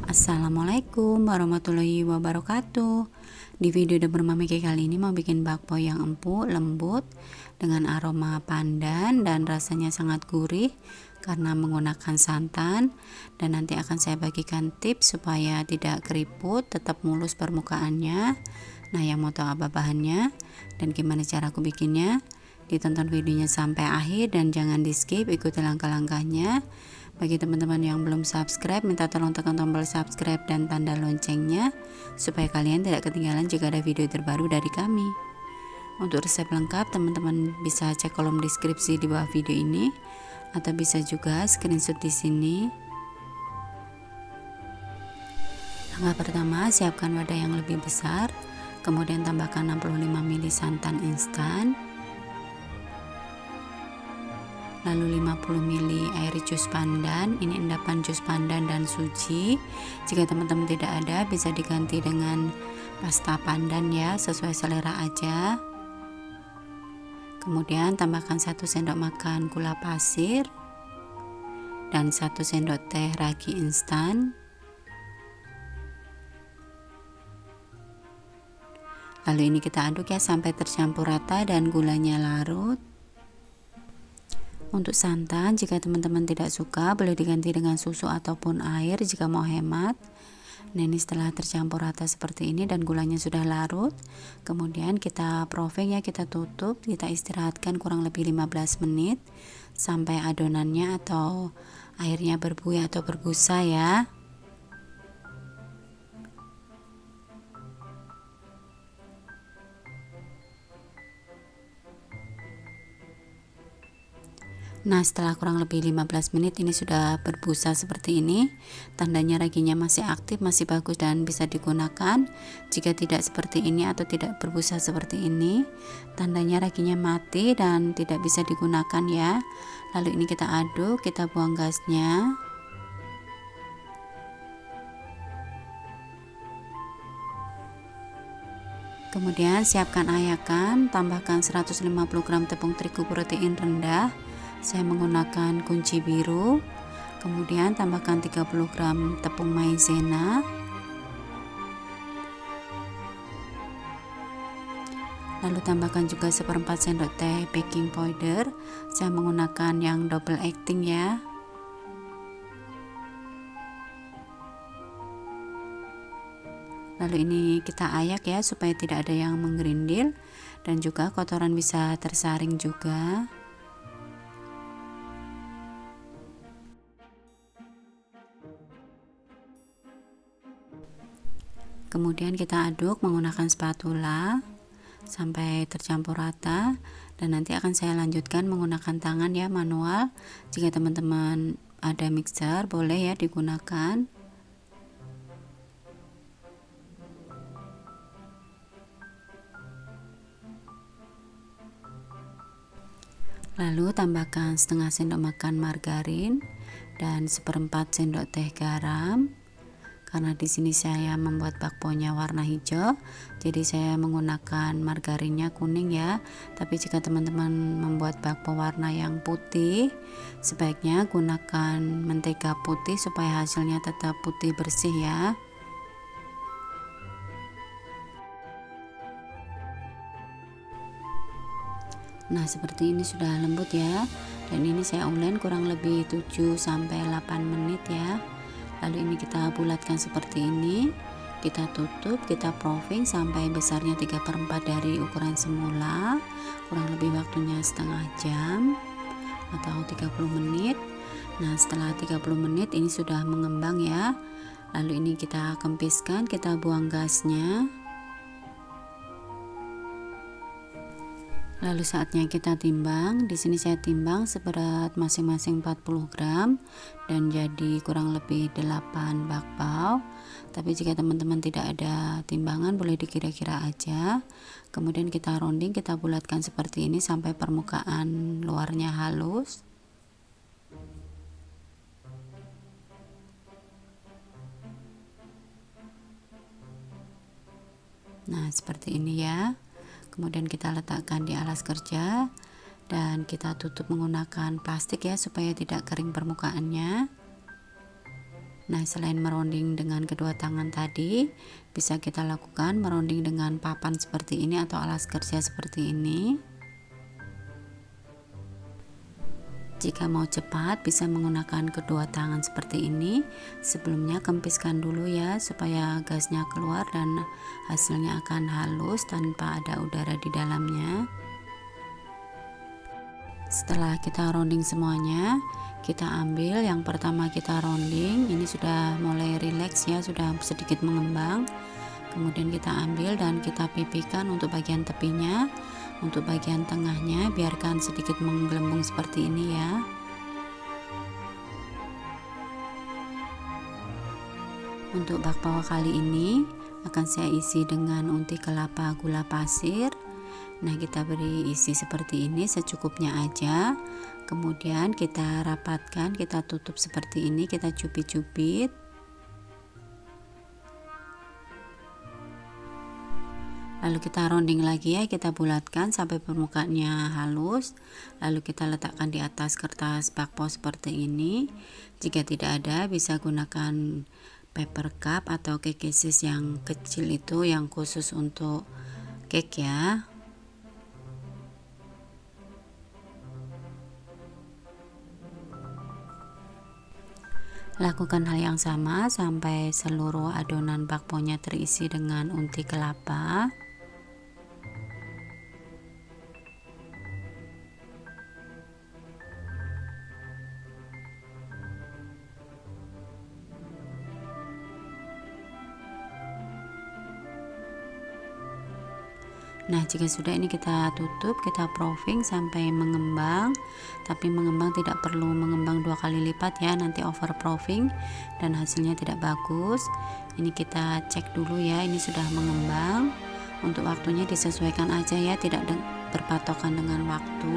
Assalamualaikum warahmatullahi wabarakatuh. Di video dapur Mami Ki kali ini mau bikin bakpo yang empuk, lembut dengan aroma pandan dan rasanya sangat gurih karena menggunakan santan. Dan nanti akan saya bagikan tips supaya tidak keriput, tetap mulus permukaannya. Nah, yang mau tahu apa bahannya dan gimana cara aku bikinnya, ditonton videonya sampai akhir dan jangan di skip, ikuti langkah-langkahnya. Bagi teman-teman yang belum subscribe, minta tolong tekan tombol subscribe dan tanda loncengnya supaya kalian tidak ketinggalan jika ada video terbaru dari kami. Untuk resep lengkap, teman-teman bisa cek kolom deskripsi di bawah video ini atau bisa juga screenshot di sini. Langkah pertama, siapkan wadah yang lebih besar, kemudian tambahkan 65 ml santan instan, lalu 50 ml air jus pandan. Ini endapan jus pandan dan suji. Jika teman-teman tidak ada, bisa diganti dengan pasta pandan ya, sesuai selera aja. Kemudian tambahkan 1 sendok makan gula pasir dan 1 sendok teh ragi instan. Lalu ini kita aduk ya sampai tercampur rata dan gulanya larut. Untuk santan, jika teman-teman tidak suka, boleh diganti dengan susu ataupun air jika mau hemat. Nah, ini setelah tercampur rata seperti ini dan gulanya sudah larut, kemudian kita proving ya, kita tutup, kita istirahatkan kurang lebih 15 menit sampai adonannya atau airnya berbuih atau berbusa ya. Nah, setelah kurang lebih 15 menit ini sudah berbusa seperti ini. Tandanya raginya masih aktif, masih bagus dan bisa digunakan. Jika tidak seperti ini atau tidak berbusa seperti ini, tandanya raginya mati dan tidak bisa digunakan ya. Lalu ini kita aduk, kita buang gasnya. Kemudian siapkan ayakan, tambahkan 150 gram tepung terigu protein rendah. Saya menggunakan kunci biru. Kemudian tambahkan 30 gram tepung maizena. Lalu tambahkan juga 1/4 sendok teh baking powder. Saya menggunakan yang double acting ya. Lalu ini kita ayak ya supaya tidak ada yang menggerindil dan juga kotoran bisa tersaring juga. Kemudian kita aduk menggunakan spatula sampai tercampur rata dan nanti akan saya lanjutkan menggunakan tangan ya, manual. Jika teman-teman ada mixer boleh ya digunakan. Lalu tambahkan setengah sendok makan margarin dan 1/4 sendok teh garam. Karena di sini saya membuat bakponya warna hijau, jadi saya menggunakan margarinnya kuning ya. Tapi jika teman-teman membuat bakpo warna yang putih, sebaiknya gunakan mentega putih supaya hasilnya tetap putih bersih ya. Nah, seperti ini sudah lembut ya. Dan ini saya ulen kurang lebih 7-8 menit ya. Lalu ini kita bulatkan seperti ini, kita tutup, kita proving sampai besarnya 3/4 dari ukuran semula, kurang lebih waktunya setengah jam atau 30 menit. Nah, setelah 30 menit ini sudah mengembang ya. Lalu ini kita kempiskan, kita buang gasnya. Lalu saatnya kita timbang. Di sini saya timbang seberat masing-masing 40 gram dan jadi kurang lebih 8 bakpao. Tapi jika teman-teman tidak ada timbangan boleh dikira-kira aja. Kemudian kita rounding, kita bulatkan seperti ini sampai permukaan luarnya halus. Nah, seperti ini ya. Kemudian kita letakkan di alas kerja dan kita tutup menggunakan plastik ya supaya tidak kering permukaannya. Nah, selain meronding dengan kedua tangan tadi, bisa kita lakukan meronding dengan papan seperti ini atau alas kerja seperti ini. Jika mau cepat, bisa menggunakan kedua tangan seperti ini. Sebelumnya kempiskan dulu ya, supaya gasnya keluar dan hasilnya akan halus tanpa ada udara di dalamnya. Setelah kita rounding semuanya, kita ambil yang pertama, kita rounding. Ini sudah mulai rileks ya, sudah sedikit mengembang. Kemudian kita ambil dan kita pipihkan untuk bagian tepinya. Untuk bagian tengahnya biarkan sedikit menggelembung seperti ini ya. Untuk bakpao kali ini akan saya isi dengan unti kelapa gula pasir. Nah, kita beri isi seperti ini secukupnya aja. Kemudian kita rapatkan, kita tutup seperti ini, kita cubit-cubit. Lalu kita rounding lagi ya, kita bulatkan sampai permukaannya halus. Lalu kita letakkan di atas kertas bakpao seperti ini. Jika tidak ada, bisa gunakan paper cup atau cake cases yang kecil itu, yang khusus untuk cake ya. Lakukan hal yang sama sampai seluruh adonan bakpaonya terisi dengan unti kelapa. Nah, jika sudah, ini kita tutup, kita proofing sampai mengembang. Tapi mengembang tidak perlu mengembang 2 kali lipat ya, nanti over proofing dan hasilnya tidak bagus. Ini kita cek dulu ya, ini sudah mengembang. Untuk waktunya disesuaikan aja ya, tidak berpatokan dengan waktu.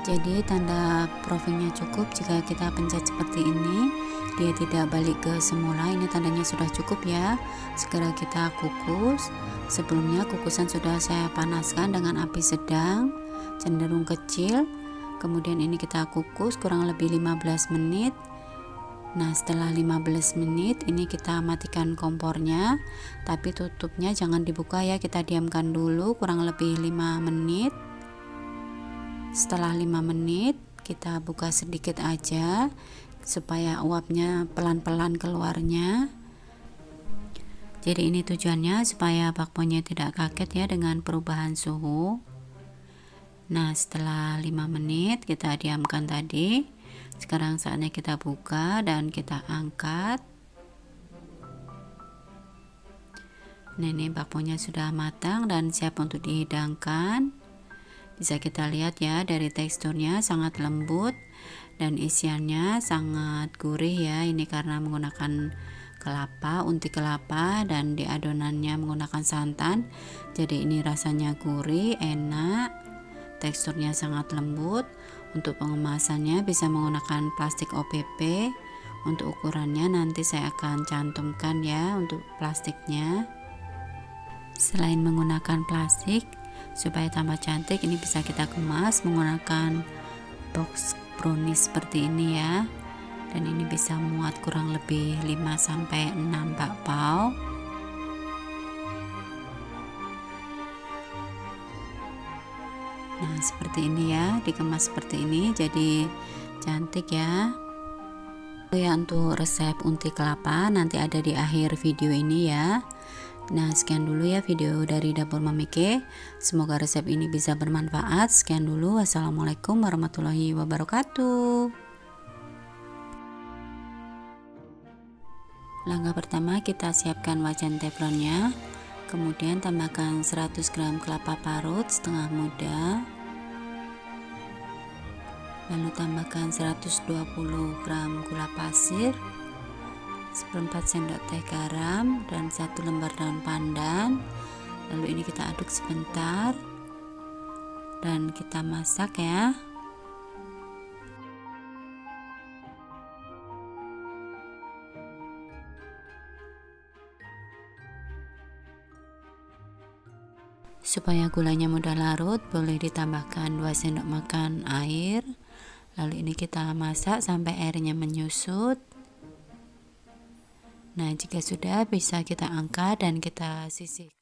Jadi tanda proofingnya cukup jika kita pencet seperti ini, dia tidak balik ke semula. Ini tandanya sudah cukup ya. Segera kita kukus. Sebelumnya kukusan sudah saya panaskan dengan api sedang, cenderung kecil. Kemudian ini kita kukus kurang lebih 15 menit. Nah, setelah 15 menit ini kita matikan kompornya, tapi tutupnya jangan dibuka ya, kita diamkan dulu kurang lebih 5 menit. Setelah 5 menit kita buka sedikit aja supaya uapnya pelan-pelan keluarnya. Jadi ini tujuannya supaya bakpaonya tidak kaget ya dengan perubahan suhu. Nah, setelah 5 menit kita diamkan tadi. Sekarang saatnya kita buka dan kita angkat. Nah, ini bakpaonya sudah matang dan siap untuk dihidangkan. Bisa kita lihat ya, dari teksturnya sangat lembut dan isiannya sangat gurih ya. Ini karena menggunakan kelapa, unti kelapa, dan di adonannya menggunakan santan. Jadi ini rasanya gurih, enak, teksturnya sangat lembut. Untuk pengemasannya bisa menggunakan plastik OPP. Untuk ukurannya nanti saya akan cantumkan ya untuk plastiknya. Selain menggunakan plastik, supaya tambah cantik, ini bisa kita kemas menggunakan box brownie seperti ini ya. Dan ini bisa muat kurang lebih 5-6 bakpao. Nah, seperti ini ya, dikemas seperti ini, jadi cantik ya. Ya, untuk resep unti kelapa nanti ada di akhir video ini ya. Nah, sekian dulu ya video dari Dapur Mami K. Semoga resep ini bisa bermanfaat. Sekian dulu. Wassalamualaikum warahmatullahi wabarakatuh. Langkah pertama, kita siapkan wajan teflonnya. Kemudian tambahkan 100 gram kelapa parut setengah muda. Lalu tambahkan 120 gram gula pasir, 1/4 sendok teh garam, dan 1 lembar daun pandan. Lalu ini kita aduk sebentar dan kita masak ya. Supaya gulanya mudah larut, boleh ditambahkan 2 sendok makan air. Lalu ini kita masak sampai airnya menyusut. Nah, jika sudah bisa kita angkat dan kita sisihkan.